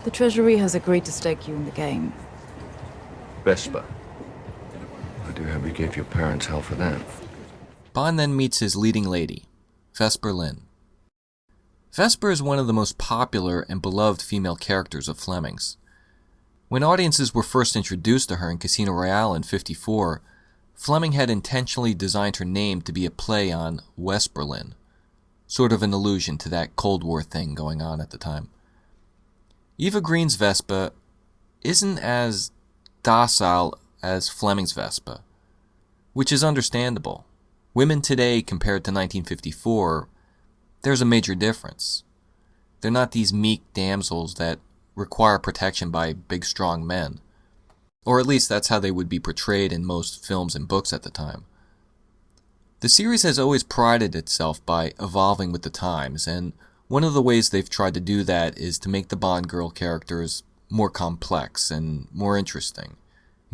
The Treasury has agreed to stake you in the game. Vesper. I do hope you gave your parents hell for that. Bond then meets his leading lady, Vesper Lynd. Vesper is one of the most popular and beloved female characters of Fleming's. When audiences were first introduced to her in Casino Royale in '54, Fleming had intentionally designed her name to be a play on West Berlin, sort of an allusion to that Cold War thing going on at the time. Eva Green's Vespa isn't as docile as Fleming's Vespa, which is understandable. Women today compared to 1954, there's a major difference. They're not these meek damsels that require protection by big strong men. Or at least that's how they would be portrayed in most films and books at the time. The series has always prided itself by evolving with the times, and one of the ways they've tried to do that is to make the Bond girl characters more complex and more interesting.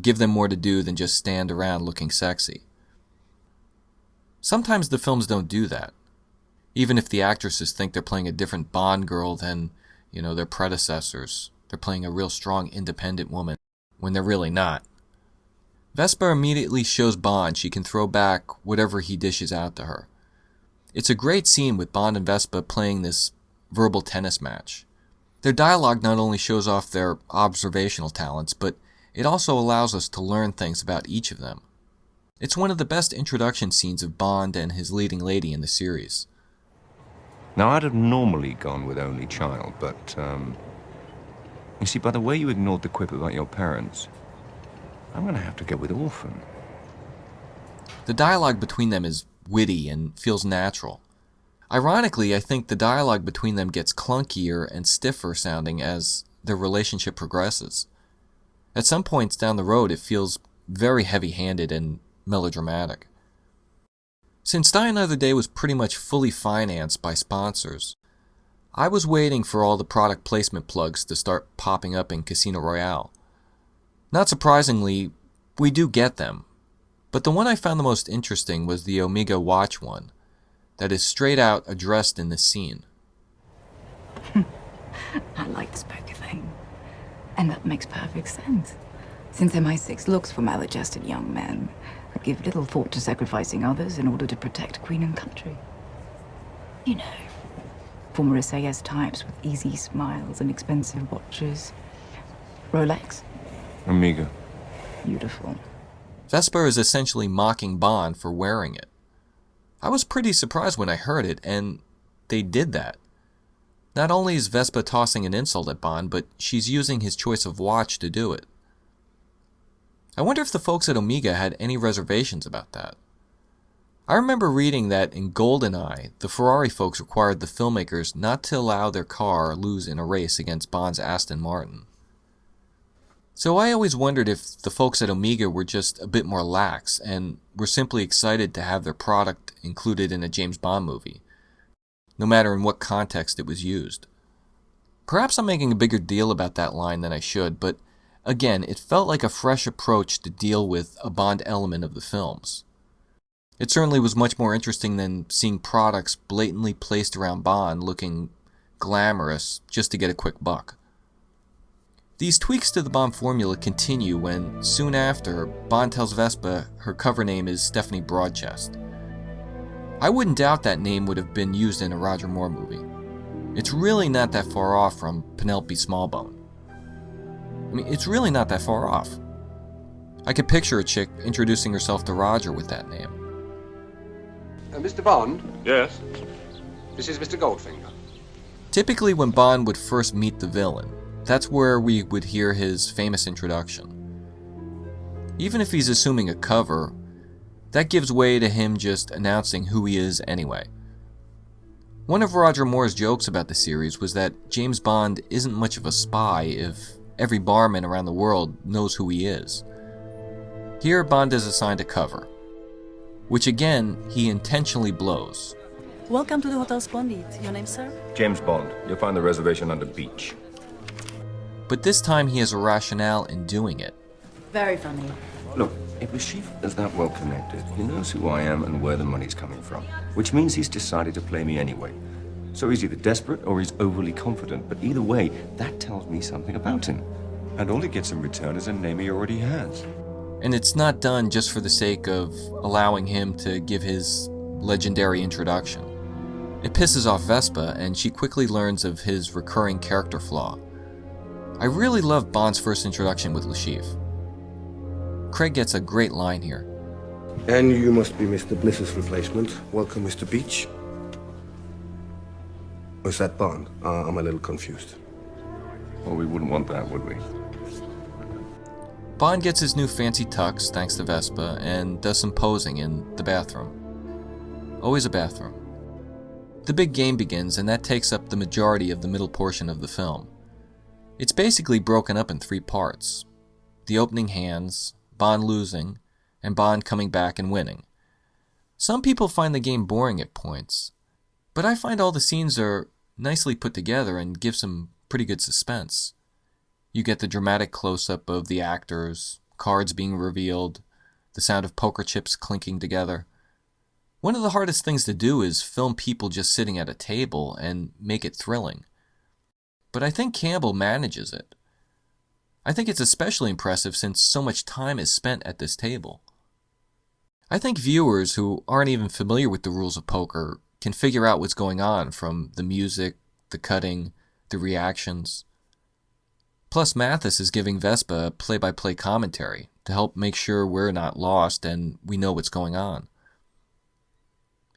Give them more to do than just stand around looking sexy. Sometimes the films don't do that. Even if the actresses think they're playing a different Bond girl than, their predecessors. They're playing a real strong, independent woman, when they're really not. Vesper immediately shows Bond she can throw back whatever he dishes out to her. It's a great scene with Bond and Vesper playing this verbal tennis match. Their dialogue not only shows off their observational talents, but it also allows us to learn things about each of them. It's one of the best introduction scenes of Bond and his leading lady in the series. Now, I'd have normally gone with only child, but, you see, by the way you ignored the quip about your parents, I'm going to have to go with orphan. The dialogue between them is witty and feels natural. Ironically, I think the dialogue between them gets clunkier and stiffer sounding as their relationship progresses. At some points down the road, it feels very heavy-handed and melodramatic. Since Die Another Day was pretty much fully financed by sponsors, I was waiting for all the product placement plugs to start popping up in Casino Royale. Not surprisingly, we do get them, but the one I found the most interesting was the Omega watch one, that is straight out addressed in this scene. I like this poker thing. And that makes perfect sense. Since MI6 looks for maladjusted young men who give little thought to sacrificing others in order to protect Queen and country. Former SAS types with easy smiles and expensive watches. Rolex? Omega. Beautiful. Vesper is essentially mocking Bond for wearing it. I was pretty surprised when I heard it, and they did that. Not only is Vespa tossing an insult at Bond, but she's using his choice of watch to do it. I wonder if the folks at Omega had any reservations about that. I remember reading that in GoldenEye, the Ferrari folks required the filmmakers not to allow their car lose in a race against Bond's Aston Martin. So I always wondered if the folks at Omega were just a bit more lax and were simply excited to have their product included in a James Bond movie, no matter in what context it was used. Perhaps I'm making a bigger deal about that line than I should, but again, it felt like a fresh approach to deal with a Bond element of the films. It certainly was much more interesting than seeing products blatantly placed around Bond looking glamorous just to get a quick buck. These tweaks to the Bond formula continue when, soon after, Bond tells Vespa her cover name is Stephanie Broadchest. I wouldn't doubt that name would have been used in a Roger Moore movie. It's really not that far off from Penelope Smallbone. It's really not that far off. I could picture a chick introducing herself to Roger with that name. Mr. Bond? Yes? This is Mr. Goldfinger. Typically when Bond would first meet the villain, that's where we would hear his famous introduction. Even if he's assuming a cover, that gives way to him just announcing who he is anyway. One of Roger Moore's jokes about the series was that James Bond isn't much of a spy if every barman around the world knows who he is. Here, Bond is assigned a cover, which again, he intentionally blows. Welcome to the Hotel Splendid. Your name, sir? James Bond. You'll find the reservation under beach. But this time he has a rationale in doing it. Very funny. Look, if the chief is that well connected, he knows who I am and where the money's coming from. Which means he's decided to play me anyway. So he's either desperate or he's overly confident, but either way, that tells me something about him. And all he gets in return is a name he already has. And it's not done just for the sake of allowing him to give his legendary introduction. It pisses off Vespa, and she quickly learns of his recurring character flaw. I really love Bond's first introduction with Le Chiffre. Craig gets a great line here. And you must be Mr. Bliss's replacement. Welcome, Mr. Beach. Or is that Bond? I'm a little confused. Well, we wouldn't want that, would we? Bond gets his new fancy tux thanks to Vespa and does some posing in the bathroom. Always a bathroom. The big game begins, and that takes up the majority of the middle portion of the film. It's basically broken up in 3 parts. The opening hands, Bond losing, and Bond coming back and winning. Some people find the game boring at points, but I find all the scenes are nicely put together and give some pretty good suspense. You get the dramatic close-up of the actors, cards being revealed, the sound of poker chips clinking together. One of the hardest things to do is film people just sitting at a table and make it thrilling. But I think Campbell manages it. I think it's especially impressive since so much time is spent at this table. I think viewers who aren't even familiar with the rules of poker can figure out what's going on from the music, the cutting, the reactions. Plus, Mathis is giving Vespa play-by-play commentary to help make sure we're not lost and we know what's going on.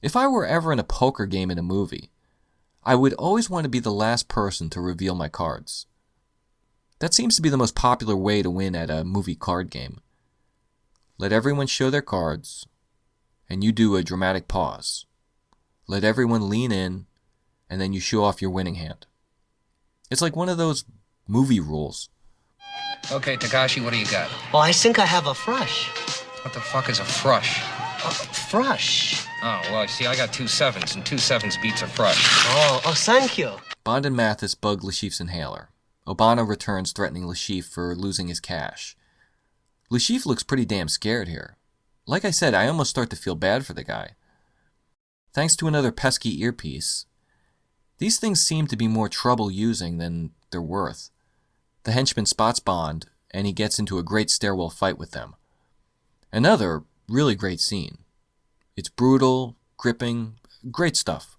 If I were ever in a poker game in a movie, I would always want to be the last person to reveal my cards. That seems to be the most popular way to win at a movie card game. Let everyone show their cards, and you do a dramatic pause. Let everyone lean in, and then you show off your winning hand. It's like one of those movie rules. Okay, Takashi, what do you got? Oh, I think I have a frush. What the fuck is a frush? Frush? Oh, well, see, I got 2 7s, and 2 7s beats a frush. Oh, thank you. Bond and Mathis bug Le Chiffre's inhaler. Obana returns threatening Le Chiffre for losing his cash. Le Chiffre looks pretty damn scared here. Like I said, I almost start to feel bad for the guy. Thanks to another pesky earpiece, these things seem to be more trouble using than they're worth. The henchman spots Bond, and he gets into a great stairwell fight with them. Another really great scene. It's brutal, gripping, great stuff.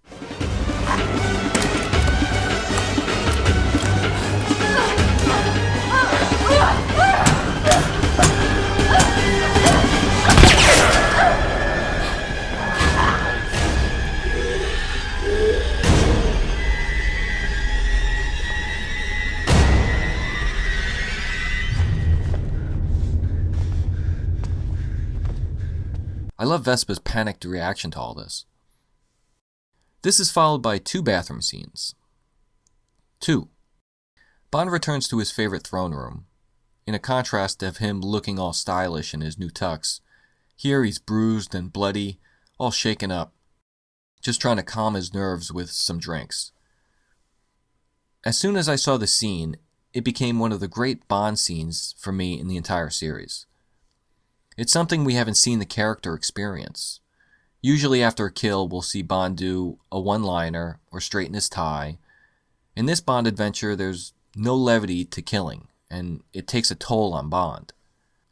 I love Vespa's panicked reaction to all this. This is followed by 2 bathroom scenes. 2. Bond returns to his favorite throne room. In a contrast of him looking all stylish in his new tux, here he's bruised and bloody, all shaken up, just trying to calm his nerves with some drinks. As soon as I saw the scene, it became one of the great Bond scenes for me in the entire series. It's something we haven't seen the character experience. Usually after a kill, we'll see Bond do a one-liner or straighten his tie. In this Bond adventure, there's no levity to killing, and it takes a toll on Bond.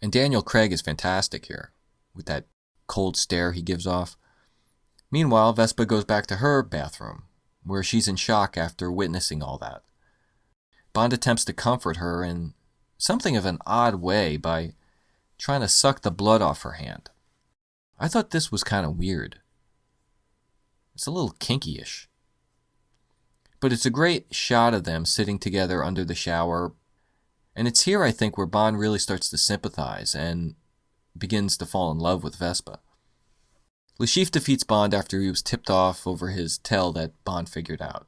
And Daniel Craig is fantastic here, with that cold stare he gives off. Meanwhile, Vespa goes back to her bathroom, where she's in shock after witnessing all that. Bond attempts to comfort her in something of an odd way by trying to suck the blood off her hand. I thought this was kind of weird. It's a little kinky-ish. But it's a great shot of them sitting together under the shower, and it's here, I think, where Bond really starts to sympathize and begins to fall in love with Vespa. Le Chiffre defeats Bond after he was tipped off over his tell that Bond figured out.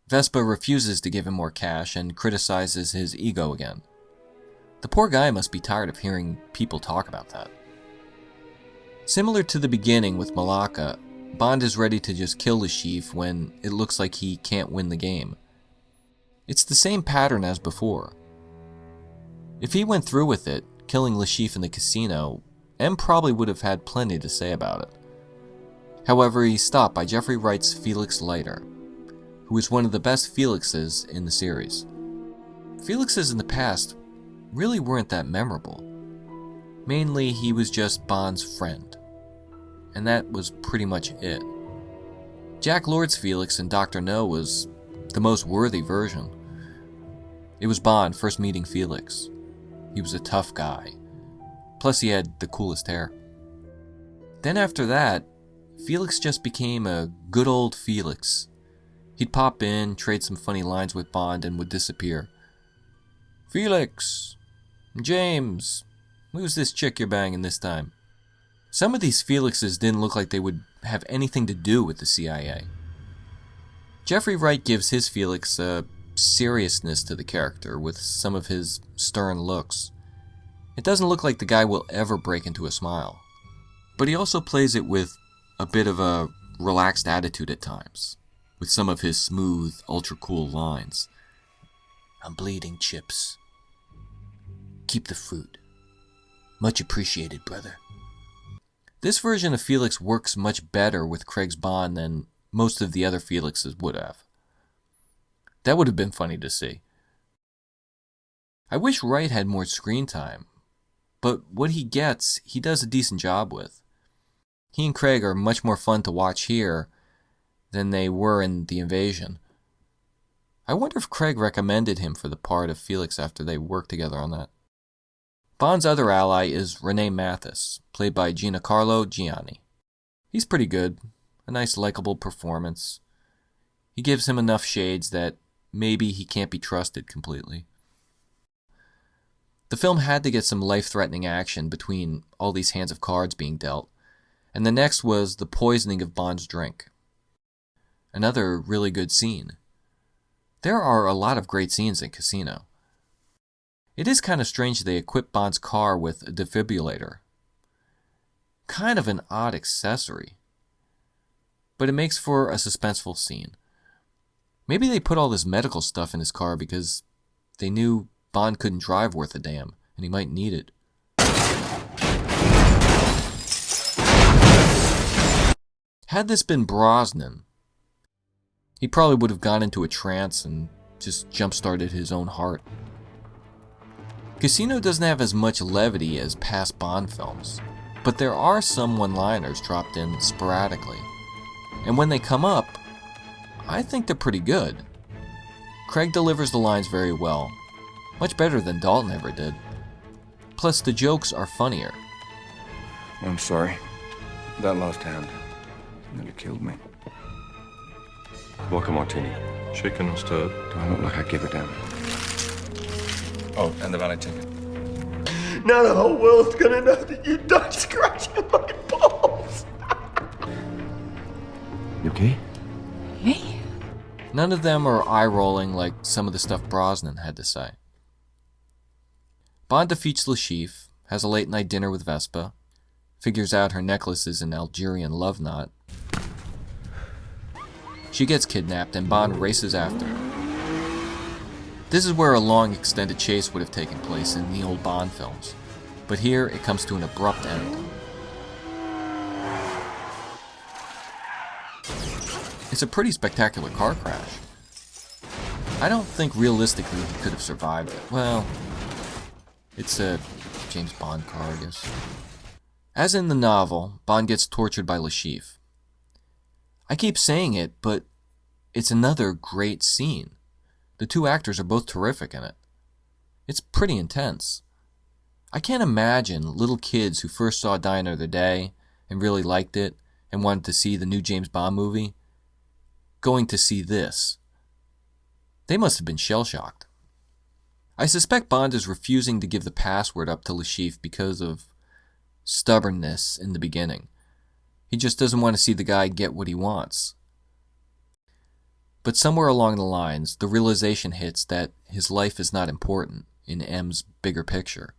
Vespa refuses to give him more cash and criticizes his ego again. The poor guy must be tired of hearing people talk about that. Similar to the beginning with Malacca, Bond is ready to just kill Le Chiffre when it looks like he can't win the game. It's the same pattern as before. If he went through with it, killing Le Chiffre in the casino, M probably would have had plenty to say about it. However, he's stopped by Jeffrey Wright's Felix Leiter, who was one of the best Felixes in the series. Felixes in the past really weren't that memorable. Mainly, he was just Bond's friend. And that was pretty much it. Jack Lord's Felix in Dr. No was the most worthy version. It was Bond first meeting Felix. He was a tough guy. Plus he had the coolest hair. Then after that, Felix just became a good old Felix. He'd pop in, trade some funny lines with Bond, and would disappear. Felix! James! Who's this chick you're banging this time? Some of these Felixes didn't look like they would have anything to do with the CIA. Jeffrey Wright gives his Felix a seriousness to the character with some of his stern looks. It doesn't look like the guy will ever break into a smile. But he also plays it with a bit of a relaxed attitude at times, with some of his smooth, ultra-cool lines. I'm bleeding, Chips. Keep the fruit. Much appreciated, brother. This version of Felix works much better with Craig's Bond than most of the other Felixes would have. That would have been funny to see. I wish Wright had more screen time, but what he gets, he does a decent job with. He and Craig are much more fun to watch here than they were in The Invasion. I wonder if Craig recommended him for the part of Felix after they worked together on that. Bond's other ally is Rene Mathis, played by Giancarlo Gianni. He's pretty good, a nice likable performance. He gives him enough shades that maybe he can't be trusted completely. The film had to get some life-threatening action between all these hands of cards being dealt, and the next was the poisoning of Bond's drink. Another really good scene. There are a lot of great scenes in Casino. It is kind of strange they equip Bond's car with a defibrillator. Kind of an odd accessory. But it makes for a suspenseful scene. Maybe they put all this medical stuff in his car because they knew Bond couldn't drive worth a damn, and he might need it. Had this been Brosnan, he probably would have gone into a trance and just jump-started his own heart. Casino doesn't have as much levity as past Bond films, but there are some one-liners dropped in sporadically. And when they come up, I think they're pretty good. Craig delivers the lines very well, much better than Dalton ever did. Plus, the jokes are funnier. I'm sorry. That last hand nearly killed me. Vodka martini. Shaken or stirred? Do I look like I give a damn? Oh, and the valet ticket. Now the whole world's gonna know that you died scratching my balls. You okay? Me? None of them are eye-rolling like some of the stuff Brosnan had to say. Bond defeats Le Chiffre, has a late-night dinner with Vespa, figures out her necklace is an Algerian love knot. She gets kidnapped and Bond races after her. This is where a long extended chase would have taken place in the old Bond films, but here it comes to an abrupt end. It's a pretty spectacular car crash. I don't think realistically he could have survived it. Well, it's a James Bond car, I guess. As in the novel, Bond gets tortured by Le Chiffre. I keep saying it, but it's another great scene. The two actors are both terrific in it. It's pretty intense. I can't imagine little kids who first saw Die Another Day and really liked it and wanted to see the new James Bond movie going to see this. They must have been shell-shocked. I suspect Bond is refusing to give the password up to Le Chiffre because of stubbornness in the beginning. He just doesn't want to see the guy get what he wants. But somewhere along the lines, the realization hits that his life is not important in M's bigger picture.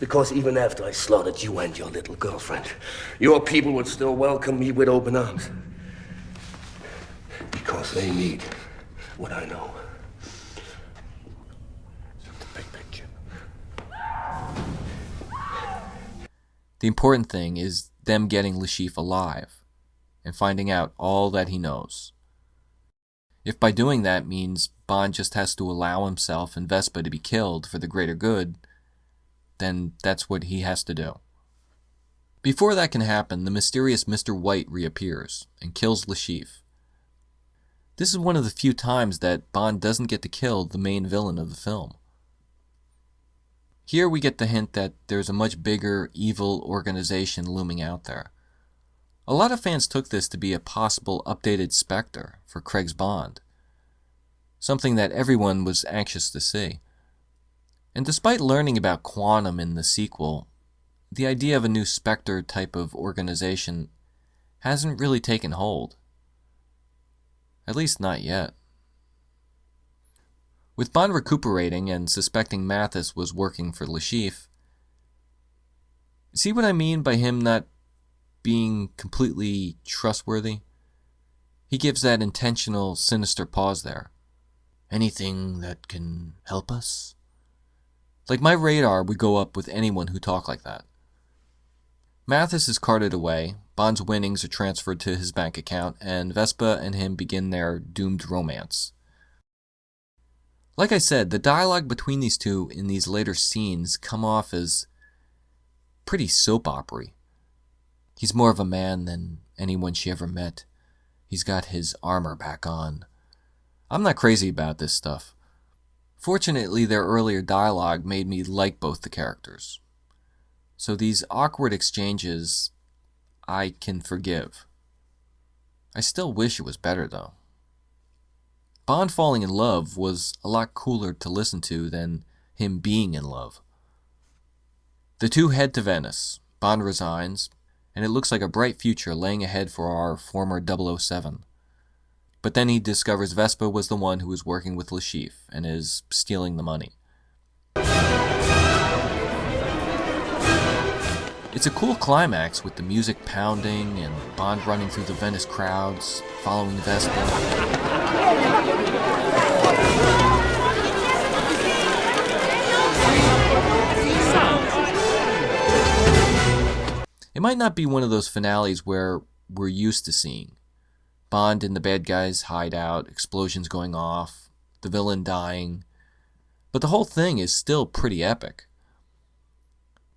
Because even after I slaughtered you and your little girlfriend, your people would still welcome me with open arms. Because they need what I know. The big picture. The important thing is them getting Le Chiffre alive and finding out all that he knows. If by doing that means Bond just has to allow himself and Vespa to be killed for the greater good, then that's what he has to do. Before that can happen, the mysterious Mr. White reappears and kills Le Chiffre. This is one of the few times that Bond doesn't get to kill the main villain of the film. Here we get the hint that there's a much bigger, evil organization looming out there. A lot of fans took this to be a possible updated Spectre for Craig's Bond, something that everyone was anxious to see. And despite learning about Quantum in the sequel, the idea of a new Spectre type of organization hasn't really taken hold. At least not yet. With Bond recuperating and suspecting Mathis was working for Le Chiffre, see what I mean by him not being completely trustworthy? He gives that intentional, sinister pause there. Anything that can help us? Like my radar would go up with anyone who talked like that. Mathis is carted away, Bond's winnings are transferred to his bank account, and Vespa and him begin their doomed romance. Like I said, the dialogue between these two in these later scenes come off as pretty soap opera-y. He's more of a man than anyone she ever met. He's got his armor back on. I'm not crazy about this stuff. Fortunately, their earlier dialogue made me like both the characters. So these awkward exchanges, I can forgive. I still wish it was better, though. Bond falling in love was a lot cooler to listen to than him being in love. The two head to Venice. Bond resigns, and it looks like a bright future laying ahead for our former 007. But then he discovers Vespa was the one who was working with Le Chiffre and is stealing the money. It's a cool climax with the music pounding and Bond running through the Venice crowds, following Vespa. It might not be one of those finales where we're used to seeing Bond in the bad guy's hideout, explosions going off, the villain dying, but the whole thing is still pretty epic.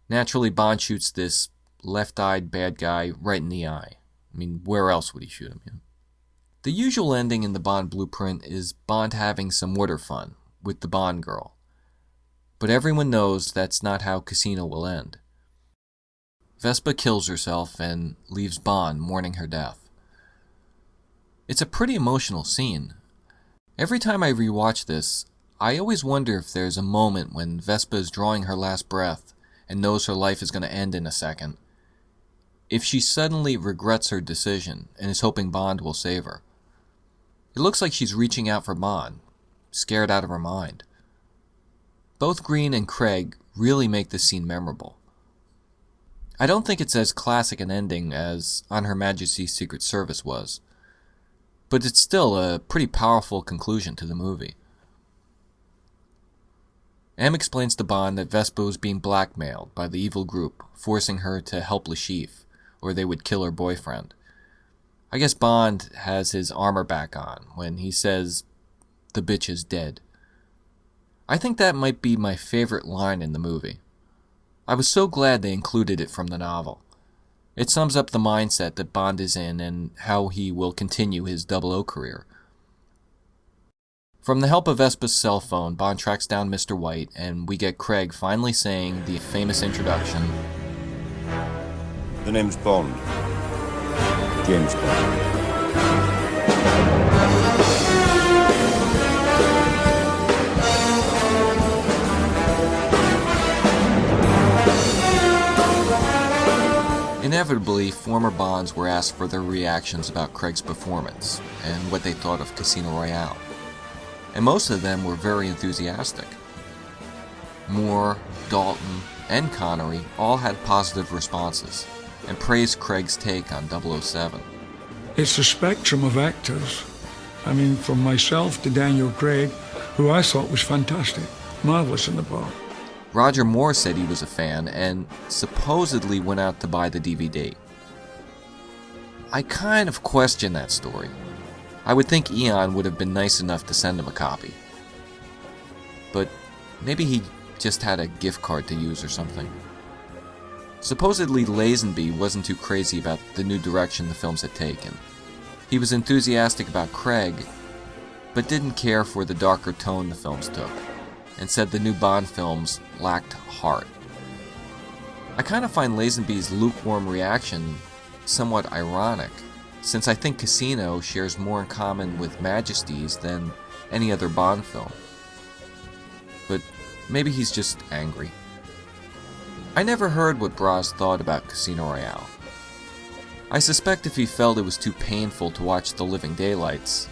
Naturally, Bond shoots this left-eyed bad guy right in the eye. I mean, where else would he shoot him? The usual ending in the Bond blueprint is Bond having some water fun with the Bond girl. But everyone knows that's not how Casino will end. Vespa kills herself and leaves Bond mourning her death. It's a pretty emotional scene. Every time I rewatch this, I always wonder if there's a moment when Vespa is drawing her last breath and knows her life is going to end in a second, if she suddenly regrets her decision and is hoping Bond will save her. It looks like she's reaching out for Bond, scared out of her mind. Both Green and Craig really make this scene memorable. I don't think it's as classic an ending as On Her Majesty's Secret Service was, but it's still a pretty powerful conclusion to the movie. M explains to Bond that Vespa was being blackmailed by the evil group, forcing her to help Le Chiffre, or they would kill her boyfriend. I guess Bond has his armor back on when he says, "The bitch is dead." I think that might be my favorite line in the movie. I was so glad they included it from the novel. It sums up the mindset that Bond is in and how he will continue his 00 career. From the help of Vespa's cell phone, Bond tracks down Mr. White, and we get Craig finally saying the famous introduction. The name's Bond. James Bond. Inevitably, former Bonds were asked for their reactions about Craig's performance and what they thought of Casino Royale. And most of them were very enthusiastic. Moore, Dalton, and Connery all had positive responses and praised Craig's take on 007. It's a spectrum of actors. I mean, from myself to Daniel Craig, who I thought was fantastic, marvelous in the part. Roger Moore said he was a fan and supposedly went out to buy the DVD. I kind of question that story. I would think Eon would have been nice enough to send him a copy. But maybe he just had a gift card to use or something. Supposedly Lazenby wasn't too crazy about the new direction the films had taken. He was enthusiastic about Craig, but didn't care for the darker tone the films took, and said the new Bond films lacked heart. I kind of find Lazenby's lukewarm reaction somewhat ironic, since I think Casino shares more in common with Majesty's than any other Bond film. But maybe he's just angry. I never heard what Braz thought about Casino Royale. I suspect if he felt it was too painful to watch The Living Daylights,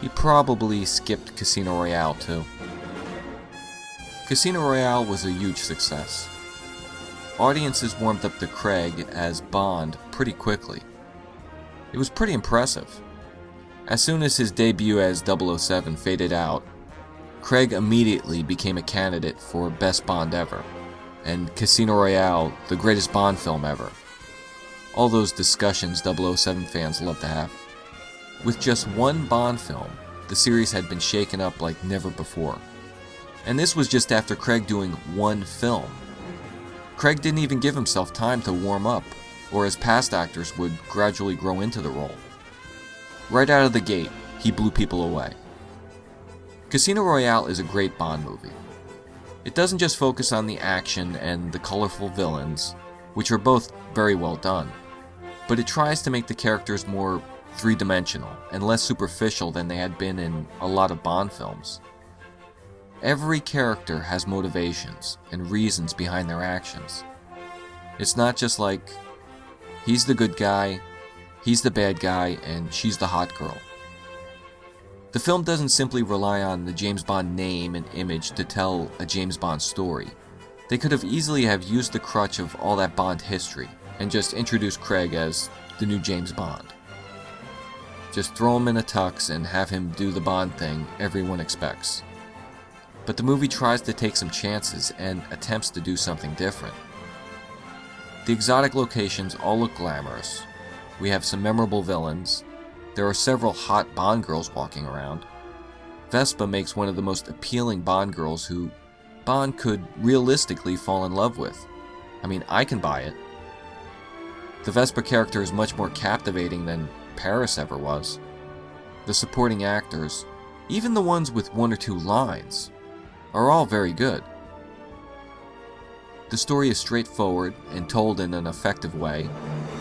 he probably skipped Casino Royale too. Casino Royale was a huge success. Audiences warmed up to Craig as Bond pretty quickly. It was pretty impressive. As soon as his debut as 007 faded out, Craig immediately became a candidate for Best Bond Ever, and Casino Royale the greatest Bond film ever. All those discussions 007 fans love to have. With just one Bond film, the series had been shaken up like never before. And this was just after Craig doing one film. Craig didn't even give himself time to warm up, or as past actors would gradually grow into the role. Right out of the gate, he blew people away. Casino Royale is a great Bond movie. It doesn't just focus on the action and the colorful villains, which are both very well done, but it tries to make the characters more three-dimensional and less superficial than they had been in a lot of Bond films. Every character has motivations and reasons behind their actions. It's not just like, he's the good guy, he's the bad guy, and she's the hot girl. The film doesn't simply rely on the James Bond name and image to tell a James Bond story. They could have easily have used the crutch of all that Bond history and just introduced Craig as the new James Bond. Just throw him in a tux and have him do the Bond thing everyone expects. But the movie tries to take some chances and attempts to do something different. The exotic locations all look glamorous. We have some memorable villains. There are several hot Bond girls walking around. Vespa makes one of the most appealing Bond girls who Bond could realistically fall in love with. I mean, I can buy it. The Vespa character is much more captivating than Paris ever was. The supporting actors, even the ones with one or two lines, are all very good. The story is straightforward and told in an effective way.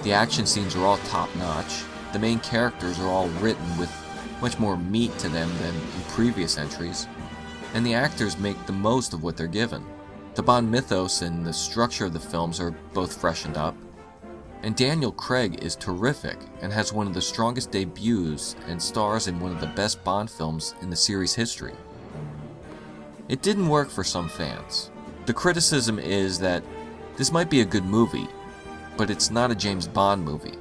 The action scenes are all top-notch. The main characters are all written with much more meat to them than in previous entries, and the actors make the most of what they're given. The Bond mythos and the structure of the films are both freshened up, and Daniel Craig is terrific and has one of the strongest debuts and stars in one of the best Bond films in the series history. It didn't work for some fans. The criticism is that this might be a good movie, but it's not a James Bond movie.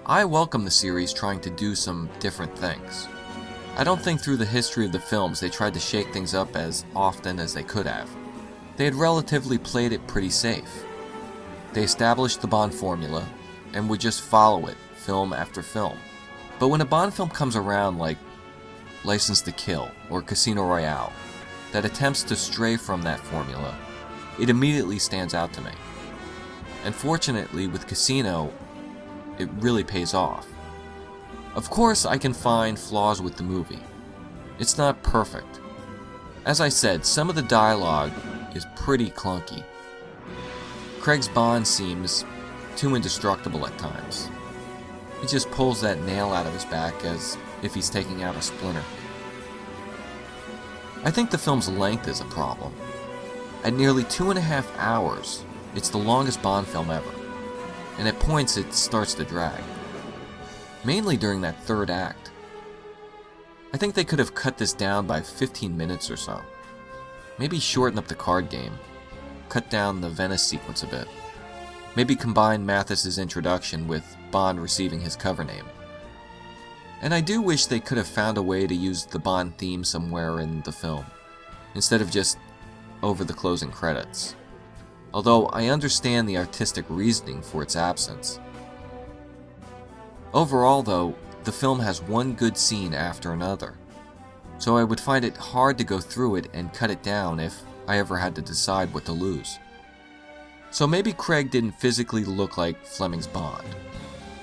I welcome the series trying to do some different things. I don't think through the history of the films they tried to shake things up as often as they could have. They had relatively played it pretty safe. They established the Bond formula and would just follow it, film after film. But when a Bond film comes around like License to Kill or Casino Royale that attempts to stray from that formula, it immediately stands out to me. And fortunately with Casino, it really pays off. Of course, I can find flaws with the movie. It's not perfect. As I said, some of the dialogue is pretty clunky. Craig's Bond seems too indestructible at times. He just pulls that nail out of his back as if he's taking out a splinter. I think the film's length is a problem. At nearly 2.5 hours, it's the longest Bond film ever, and at points it starts to drag. Mainly during that third act. I think they could have cut this down by 15 minutes or so. Maybe shorten up the card game. Cut down the Venice sequence a bit. Maybe combine Mathis's introduction with Bond receiving his cover name. And I do wish they could have found a way to use the Bond theme somewhere in the film, instead of just over the closing credits. Although I understand the artistic reasoning for its absence. Overall though, the film has one good scene after another, so I would find it hard to go through it and cut it down if I ever had to decide what to lose. So maybe Craig didn't physically look like Fleming's Bond.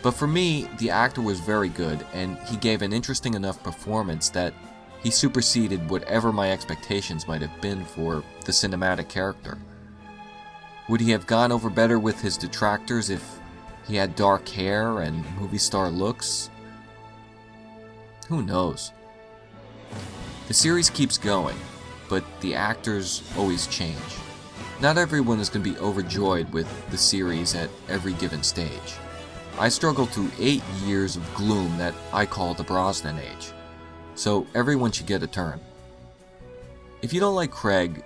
But for me, the actor was very good, and he gave an interesting enough performance that he superseded whatever my expectations might have been for the cinematic character. Would he have gone over better with his detractors if he had dark hair and movie star looks? Who knows? The series keeps going, but the actors always change. Not everyone is going to be overjoyed with the series at every given stage. I struggled through 8 years of gloom that I call the Brosnan age, so everyone should get a turn. If you don't like Craig,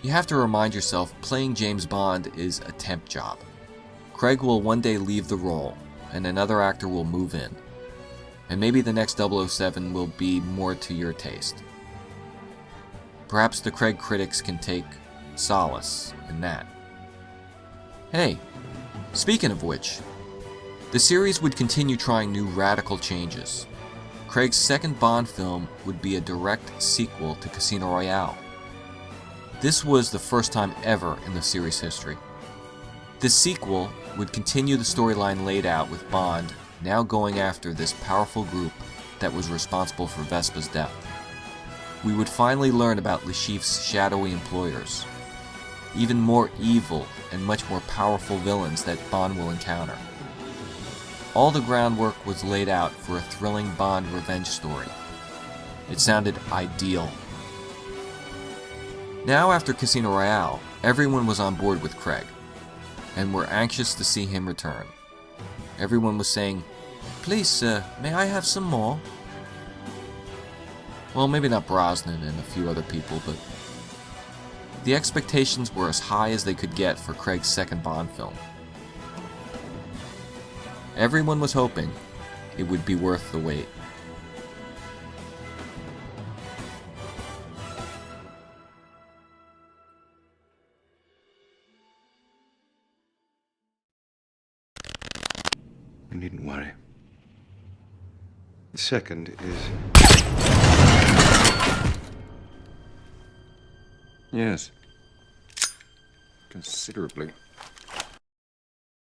you have to remind yourself playing James Bond is a temp job. Craig will one day leave the role, and another actor will move in. And maybe the next 007 will be more to your taste. Perhaps the Craig critics can take solace in that. Hey, speaking of which, the series would continue trying new radical changes. Craig's second Bond film would be a direct sequel to Casino Royale. This was the first time ever in the series' history. This sequel would continue the storyline laid out with Bond now going after this powerful group that was responsible for Vespa's death. We would finally learn about Le Chiffre's shadowy employers, even more evil and much more powerful villains that Bond will encounter. All the groundwork was laid out for a thrilling Bond revenge story. It sounded ideal. Now, after Casino Royale, everyone was on board with Craig, and were anxious to see him return. Everyone was saying, "Please, sir, may I have some more?" Well, maybe not Brosnan and a few other people, but the expectations were as high as they could get for Craig's second Bond film. Everyone was hoping it would be worth the wait. You needn't worry. The second is... Yes. Considerably.